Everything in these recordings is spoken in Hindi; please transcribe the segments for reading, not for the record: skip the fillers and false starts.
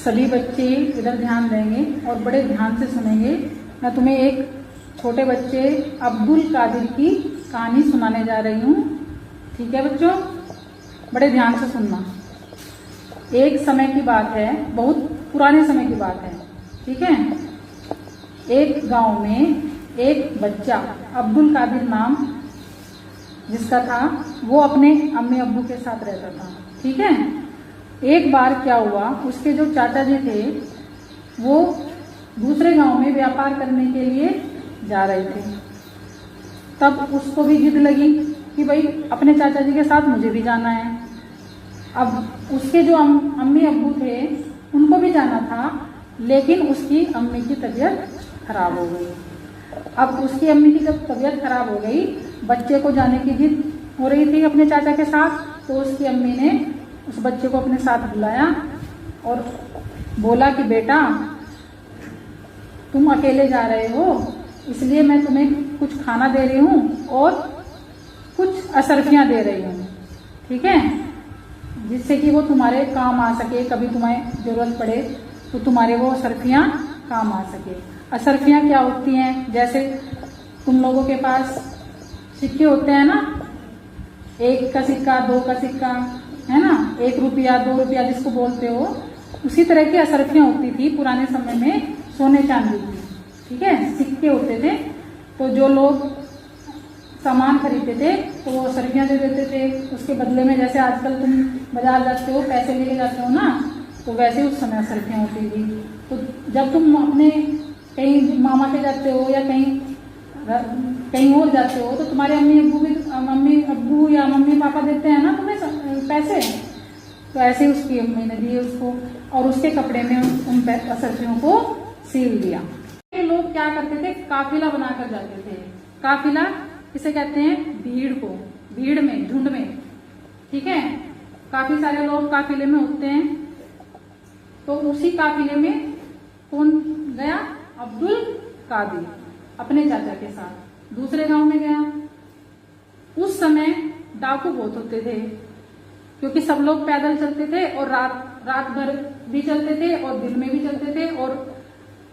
सभी बच्चे इधर ध्यान देंगे और बड़े ध्यान से सुनेंगे। मैं तुम्हें एक छोटे बच्चे अब्दुल कादिर की कहानी सुनाने जा रही हूँ। ठीक है बच्चों, बड़े ध्यान से सुनना। एक समय की बात है, बहुत पुराने समय की बात है। ठीक है। एक गांव में एक बच्चा अब्दुल कादिर नाम जिसका था, वो अपने अम्मी अब्बू के साथ रहता था। ठीक है। एक बार क्या हुआ, उसके जो चाचा जी थे वो दूसरे गांव में व्यापार करने के लिए जा रहे थे। तब उसको भी जिद लगी कि भाई अपने चाचा जी के साथ मुझे भी जाना है। अब उसके जो अम्मी अब्बू थे उनको भी जाना था, लेकिन उसकी अम्मी की तबीयत खराब हो गई। अब उसकी अम्मी की जब तबीयत खराब हो गई, बच्चे को जाने की जिद हो रही थी अपने चाचा के साथ, तो उसकी अम्मी ने उस बच्चे को अपने साथ बुलाया और बोला कि बेटा तुम अकेले जा रहे हो, इसलिए मैं तुम्हें कुछ खाना दे रही हूँ और कुछ असरफियाँ दे रही हूँ। ठीक है, जिससे कि वो तुम्हारे काम आ सके, कभी तुम्हें जरूरत पड़े तो तुम्हारे वो असरफियाँ काम आ सके। असरफियाँ क्या होती हैं, जैसे तुम लोगों के पास सिक्के होते हैं ना, 1 का सिक्का, 2 का सिक्का, है ना, 1 रुपया 2 रुपया जिसको बोलते हो, उसी तरह की असरफियाँ होती थी पुराने समय में, सोने चांदी की। ठीक है, सिक्के होते थे। तो जो लोग सामान खरीदते थे तो वो असरफियाँ दे देते थे उसके बदले में। जैसे आजकल तुम बाजार जाते हो, पैसे लेके जाते हो ना, तो वैसे उस समय असरफियाँ होती थी। तो जब तुम अपने कहीं मामा के जाते हो या कहीं और जाते हो, तो तुम्हारे मम्मी अब्बू या मम्मी पापा देते हैं ना तुम्हें पैसे, तो ऐसे उसकी अम्मी ने दिए उसको, और उसके कपड़े में उन असरफियों को सील दिया। लोग क्या करते थे, काफिला बनाकर जाते थे। काफिला किसे कहते हैं, भीड़ को, भीड़ में, झुंड में। ठीक है, काफी सारे लोग काफिले में होते हैं। तो उसी काफिले में कौन गया, अब्दुल कादिर अपने चाचा के साथ दूसरे गांव में गया। उस समय डाकू बहुत होते थे, क्योंकि सब लोग पैदल चलते थे और रात भर भी चलते थे और दिन में भी चलते थे। और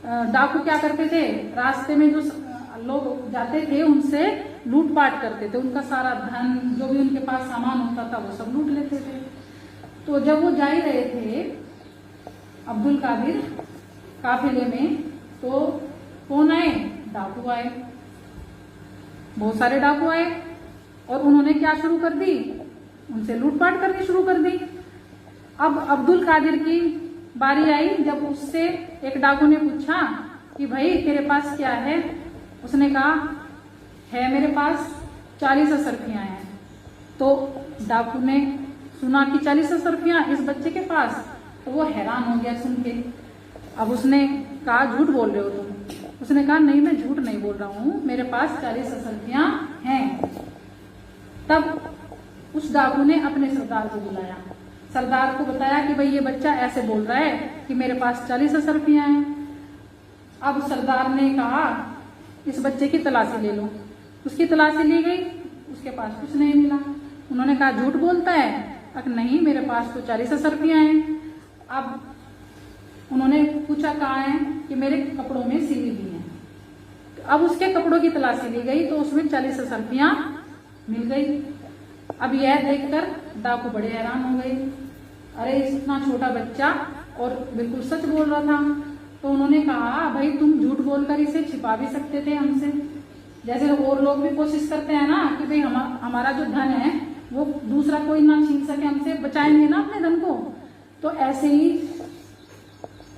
डाकू क्या करते थे, रास्ते में जो लोग जाते थे उनसे लूटपाट करते थे, उनका सारा धन जो भी उनके पास सामान होता था वो सब लूट लेते थे। तो जब वो जा ही रहे थे अब्दुल कादिर काफिले में, तो कौन आए, डाकू आए, बहुत सारे डाकू आए और उन्होंने क्या शुरू कर दी, उनसे लूटपाट करनी शुरू कर दी। अब अब्दुल कादिर की बारी आई, जब उससे एक डाकू ने पूछा कि भाई तेरे पास क्या है। उसने कहा है मेरे पास 40 असरफियां हैं। तो डाकू ने सुना कि 40 असरफियां इस बच्चे के पास, तो वो हैरान हो गया सुन के। अब उसने कहा झूठ बोल रहे हो तुम। उसने कहा नहीं, मैं झूठ नहीं बोल रहा हूँ, मेरे पास 40 असरफियां हैं। तब उस डाकू ने अपने सरदार को बुलाया, सरदार को बताया कि भाई ये बच्चा ऐसे बोल रहा है कि मेरे पास 40 असरफियां हैं। अब सरदार ने कहा इस बच्चे की तलाशी ले लो। उसकी तलाशी ली गई, उसके पास कुछ नहीं मिला। उन्होंने कहा झूठ बोलता है, अगर नहीं मेरे पास तो 40 असरफियां हैं। अब उन्होंने पूछा कहाँ है, कि मेरे कपड़ों में सिली हुई हैं। अब उसके कपड़ों की तलाशी ली गई तो उसमें 40 असरफियां मिल गई। अब यह देखकर डाकू बड़े हैरान हो गए, अरे इतना छोटा बच्चा और बिल्कुल सच बोल रहा था। तो उन्होंने कहा भाई तुम झूठ बोलकर इसे छिपा भी सकते थे हमसे, जैसे और लोग भी कोशिश करते हैं ना कि भाई हमारा जो धन है वो दूसरा कोई ना छीन सके, हमसे बचाएंगे ना अपने धन को, तो ऐसे ही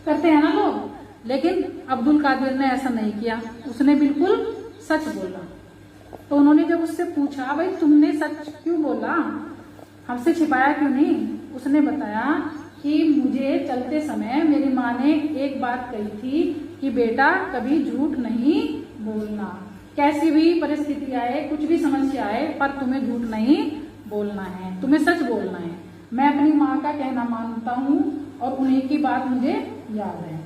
करते हैं ना लोग। लेकिन अब्दुल कादिर ने ऐसा नहीं किया, उसने बिल्कुल सच बोला। तो उन्होंने जब उससे पूछा भाई तुमने सच क्यों बोला, हमसे छिपाया क्यों नहीं, उसने बताया कि मुझे चलते समय मेरी माँ ने एक बात कही थी कि बेटा कभी झूठ नहीं बोलना, कैसी भी परिस्थिति आए, कुछ भी समस्या आए, पर तुम्हें झूठ नहीं बोलना है, तुम्हें सच बोलना है। मैं अपनी माँ का कहना मानता हूँ और उन्हीं की बात मुझे याद है।